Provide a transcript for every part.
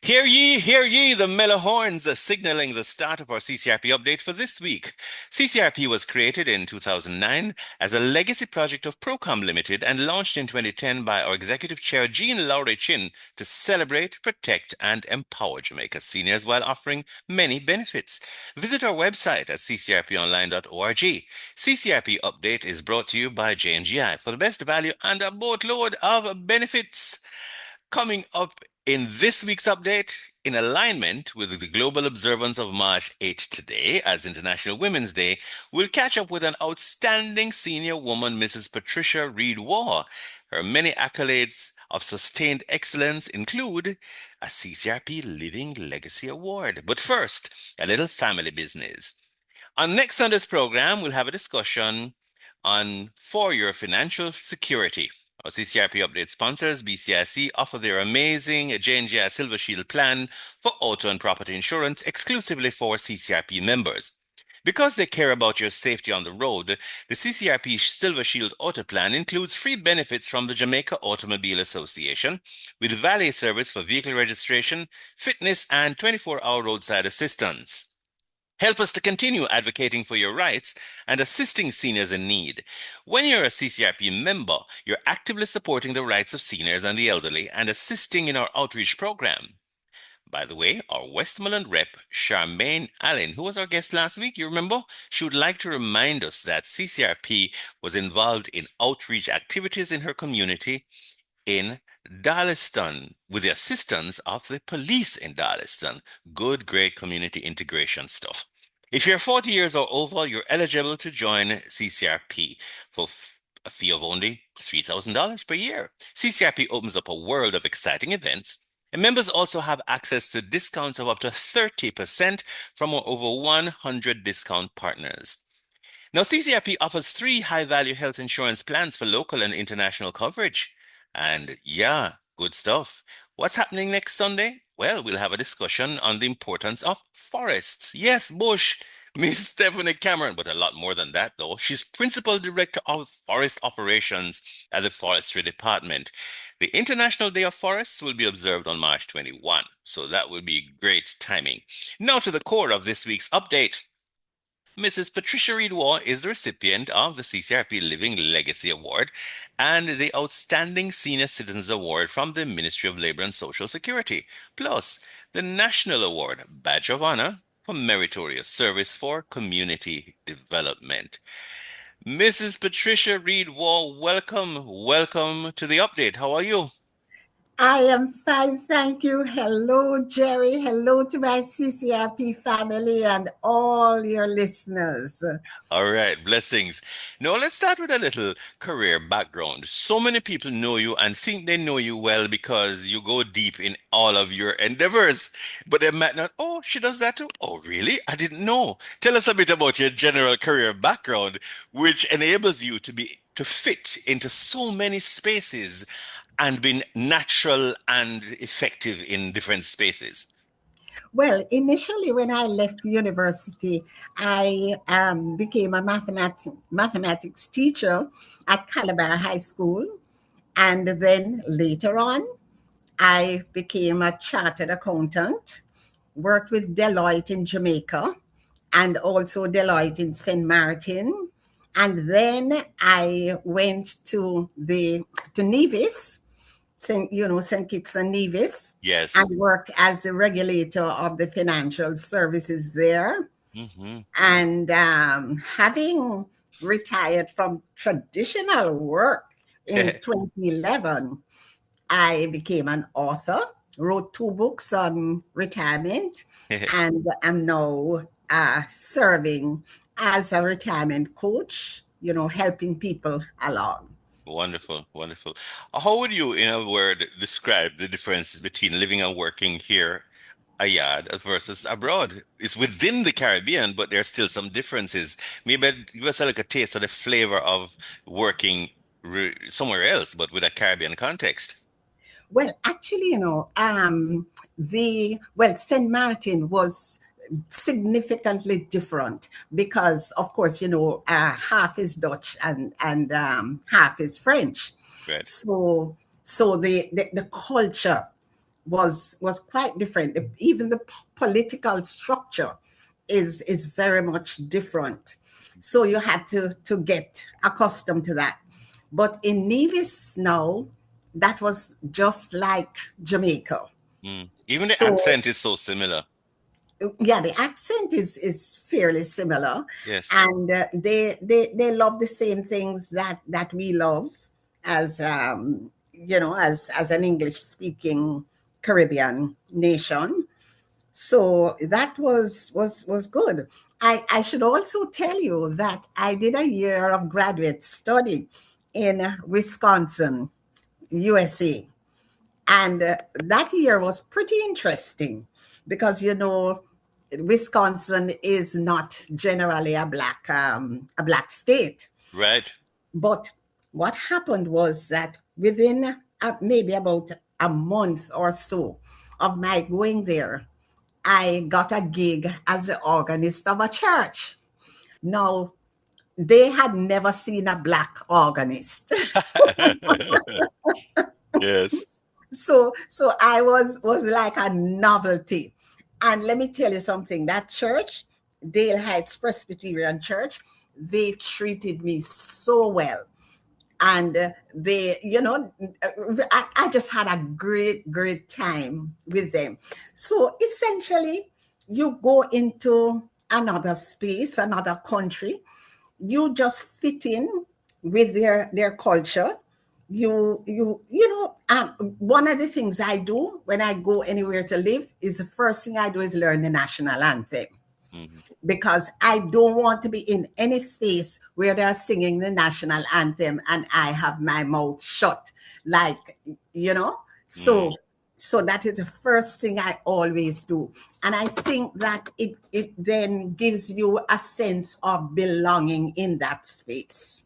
Hear ye, the mellow horns signaling the start of our CCRP update for this week. CCRP was created in 2009 as a legacy project of Procom Limited and launched in 2010 by our Executive Chair Jean Lowry Chin to celebrate, protect, and empower Jamaica seniors while offering many benefits. Visit our website at ccrponline.org. CCRP Update is brought to you by J&GI for the best value and a boatload of benefits. Coming up in this week's update, in alignment with the global observance of March 8th today as International Women's Day, we'll catch up with an outstanding senior woman, Mrs. Patricia Reid Waugh. Her many accolades of sustained excellence include a CCRP Living Legacy Award. But first, a little family business. On next Sunday's program, we'll have a discussion on for your financial security. Our CCRP update sponsors, BCIC, offer their amazing J&J Silver Shield plan for auto and property insurance exclusively for CCRP members. Because they care about your safety on the road, the CCRP Silver Shield Auto Plan includes free benefits from the Jamaica Automobile Association, with valet service for vehicle registration, fitness, and 24-hour roadside assistance. Help us to continue advocating for your rights and assisting seniors in need. When you're a CCRP member, you're actively supporting the rights of seniors and the elderly and assisting in our outreach program. By the way, our Westmoreland rep, Charmaine Allen, who was our guest last week, you remember, she would like to remind us that CCRP was involved in outreach activities in her community in Darlington with the assistance of the police in Darlington. Good, great community integration stuff. If you're 40 years or over, you're eligible to join CCRP for a fee of only $3,000 per year. CCRP opens up a world of exciting events, and members also have access to discounts of up to 30% from our over 100 discount partners. Now, CCRP offers 3 high-value health insurance plans for local and international coverage. And yeah, good stuff. What's happening next Sunday? Well, we'll have a discussion on the importance of forests. Yes, bush. Miss Stephanie Cameron, but a lot more than that, though. She's Principal Director of Forest Operations at the Forestry Department. The International Day of Forests will be observed on March 21, so that will be great timing. Now to the core of this week's update. Mrs. Patricia Reid Waugh is the recipient of the CCRP Living Legacy Award and the Outstanding Senior Citizens Award from the Ministry of Labor and Social Security, plus the National Award, Badge of Honor, for meritorious service for community development. Mrs. Patricia Reid Waugh, welcome to the update. How are you? I am fine, thank you. Hello, Jerry. Hello to my CCRP family and all your listeners. All right, blessings. Now let's start with a little career background. So many people know you and think they know you well because you go deep in all of your endeavors, but they might not. Oh, she does that too. Oh, really? I didn't know. Tell us a bit about your general career background, which enables you to fit into so many spaces and be natural and effective in different spaces. Well, initially, when I left university, I became a mathematics teacher at Calabar High School. And then later on, I became a chartered accountant, worked with Deloitte in Jamaica and also Deloitte in St. Martin. And then I went to Nevis, St. Kitts and Nevis, Yes. and worked as the regulator of the financial services there. Hmm. And having retired from traditional work in 2011, I became an author, wrote 2 books on retirement, and am now serving as a retirement coach, helping people along. Wonderful, wonderful. How would you, in a word, describe the differences between living and working here, a yard, versus abroad? It's within the Caribbean, but there's still some differences. Maybe give us like a taste of the flavor of working somewhere else, but with a Caribbean context. Well, actually, St. Martin was significantly different because, of course, half is Dutch and half is French. Right. So the culture was quite different. Even the political structure is very much different. So you had to get accustomed to that. But in Nevis now, that was just like Jamaica. Even the So accent is so similar. yeah, the accent is fairly similar, Yes. and they love the same things that we love as as an English speaking Caribbean nation. So that was good. I should also tell you that I did a year of graduate study in Wisconsin, USA. And that year was pretty interesting because, Wisconsin is not generally a black state. Right. But what happened was that within maybe about a month or so of my going there, I got a gig as the organist of a church. Now, they had never seen a black organist. Yes. So I was like a novelty. And let me tell you something, that church, Dale Heights Presbyterian Church, they treated me so well. And I just had a great time with them. So essentially, you go into another space, another country, you just fit in with their culture. One of the things I do when I go anywhere to live is the first thing I do is learn the national anthem, Mhm. because I don't want to be in any space where they're singing the national anthem and I have my mouth shut. Like, you know, Mm. so that is the first thing I always do. And I think that it then gives you a sense of belonging in that space.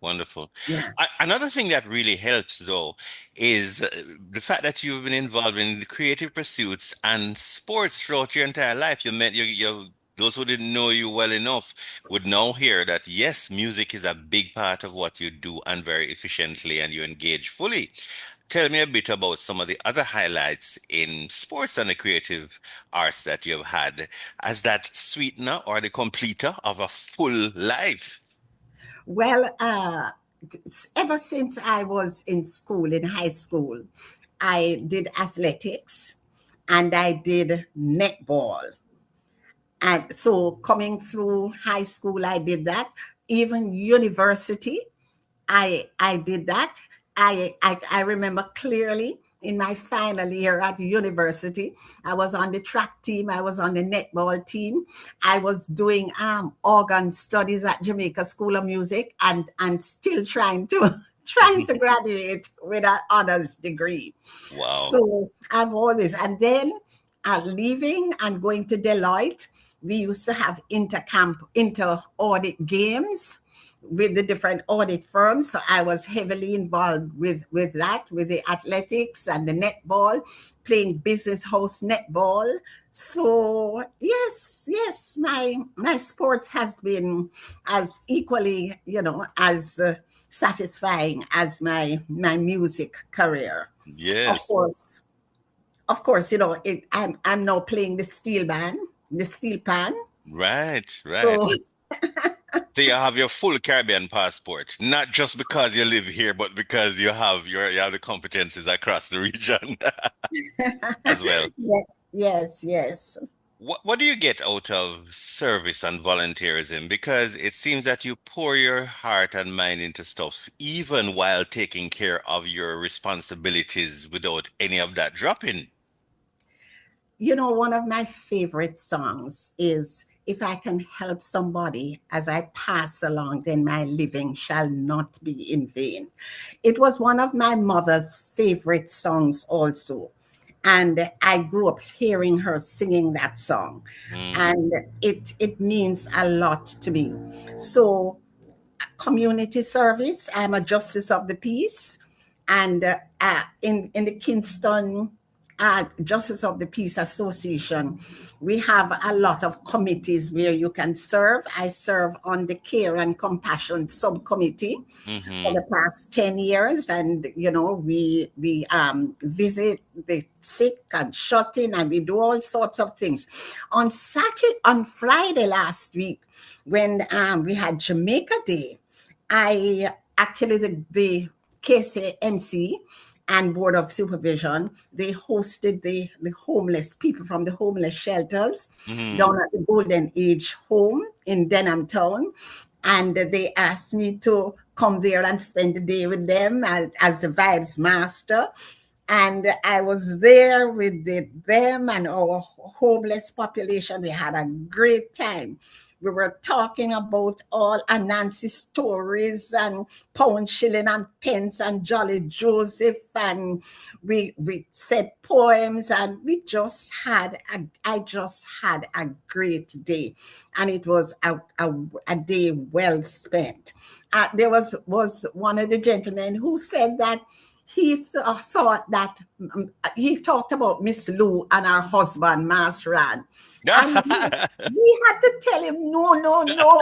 Wonderful. Yeah. Another thing that really helps, though, is the fact that you've been involved in the creative pursuits and sports throughout your entire life. You met those who didn't know you well enough would now hear that yes, music is a big part of what you do and very efficiently, and you engage fully. Tell me a bit about some of the other highlights in sports and the creative arts that you've had as that sweetener or the completer of a full life. Well, ever since I was in school, in high school, I did athletics and I did netball. And so coming through high school, I did that. Even university, I did that. I remember clearly in my final year at university, I was on the track team, I was on the netball team, I was doing organ studies at Jamaica School of Music, and still trying to trying to graduate with an honors degree. Wow. So I've always, and then leaving and going to Deloitte, we used to have inter audit games with the different audit firms. So I was heavily involved with that, with the athletics and the netball, playing business house netball. So yes, my sports has been as equally, as satisfying as my music career. Of Yes. course, of course, I'm now playing the steel pan. Right, right. So So you have your full Caribbean passport, not just because you live here, but because you have the competencies across the region as well. yes. What do you get out of service and volunteerism? Because it seems that you pour your heart and mind into stuff, even while taking care of your responsibilities without any of that dropping. One of my favorite songs is "If I Can Help Somebody as I Pass Along, Then My Living Shall Not Be in Vain." It was one of my mother's favorite songs also. And I grew up hearing her singing that song. Mm. And it means a lot to me. So community service, I'm a justice of the peace. And in the Kingston Justice of the Peace Association, we have a lot of committees where you can serve. I serve on the Care and Compassion Subcommittee for Mm-hmm. the past 10 years. And, we visit the sick and shut in, and we do all sorts of things. On Friday last week, when we had Jamaica Day, I actually, the KCMC and Board of Supervision, they hosted the homeless people from the homeless shelters Mm-hmm. down at the Golden Age home in Denham Town. And they asked me to come there and spend the day with them as the vibes master. And I was there with them and our homeless population. We had a great time. We were talking about all Anansi stories and pound, shilling, and pence and Jolly Joseph, and we said poems, and I just had a great day, and it was a day well spent. There was one of the gentlemen who said that thought that he talked about Miss Lou and her husband, Masran. And we had to tell him, no, no, no.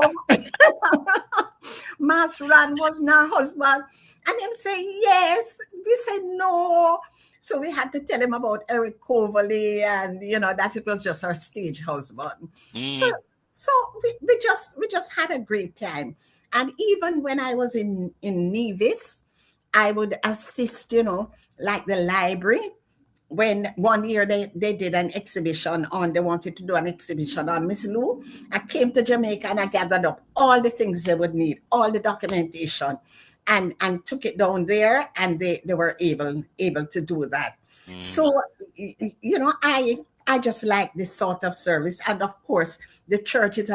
Masran was not her husband. And him say, yes. We said, no. So we had to tell him about Eric Coverley and, that it was just her stage husband. So, Mm. so we just had a great time. And even when I was in Nevis, I would assist, like the library. When one year they did an exhibition they wanted to do an exhibition on Miss Lou. I came to Jamaica and I gathered up all the things they would need, all the documentation, and took it down there, and they were able to do that. Mm. So, I just like this sort of service. And of course, the church is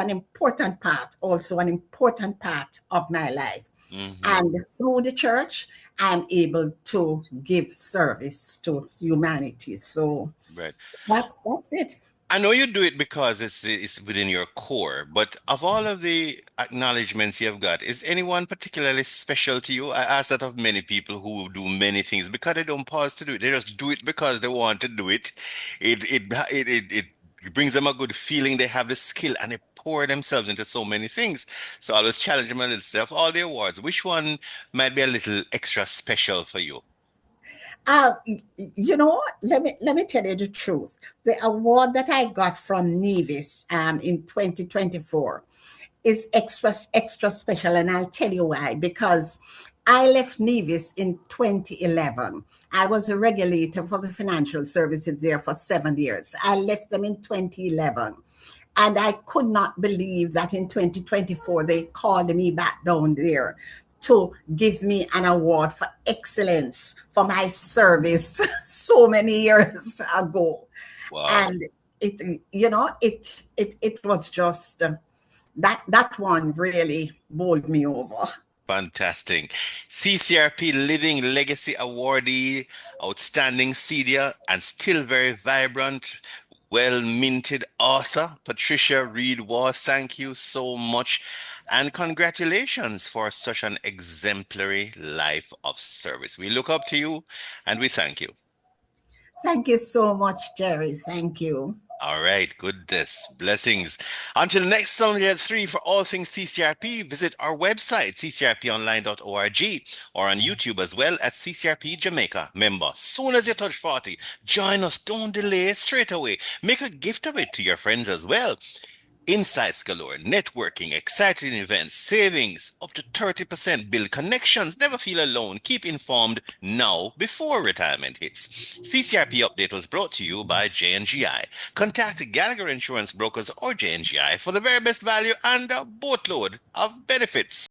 also an important part of my life. Mm-hmm. And through the church, I'm able to give service to humanity. So Right. that's it. I know you do it because it's within your core, but of all of the acknowledgements you've got, is anyone particularly special to you? I ask that of many people who do many things because they don't pause to do it. They just do it because they want to do it. It brings them a good feeling. They have the skill and they pour themselves into so many things. So I always challenge them a little stuff. All the awards, which one might be a little extra special for you? Let me tell you the truth. The award that I got from Nevis in 2024 is extra special, and I'll tell you why. Because I left Nevis in 2011. I was a regulator for the financial services there for 7 years. I left them in 2011. And I could not believe that in 2024 they called me back down there to give me an award for excellence for my service so many years ago. Wow. And it was just that one really bowled me over. Fantastic. CCRP Living Legacy Awardee, outstanding senior and still very vibrant, well minted author, Patricia Reid Waugh. Thank you so much. And congratulations for such an exemplary life of service. We look up to you and we thank you. Thank you so much, Jerry. Thank you. All right, goodness, blessings. Until next Sunday at 3 for all things CCRP, visit our website, ccrponline.org, or on YouTube as well at CCRP Jamaica. Member, soon as you touch 40, join us, don't delay, straight away. Make a gift of it to your friends as well. Insights galore, networking, exciting events, savings, up to 30%, build connections, never feel alone, keep informed now before retirement hits. CCRP Update was brought to you by J&GI. Contact Gallagher Insurance Brokers or J&GI for the very best value and a boatload of benefits.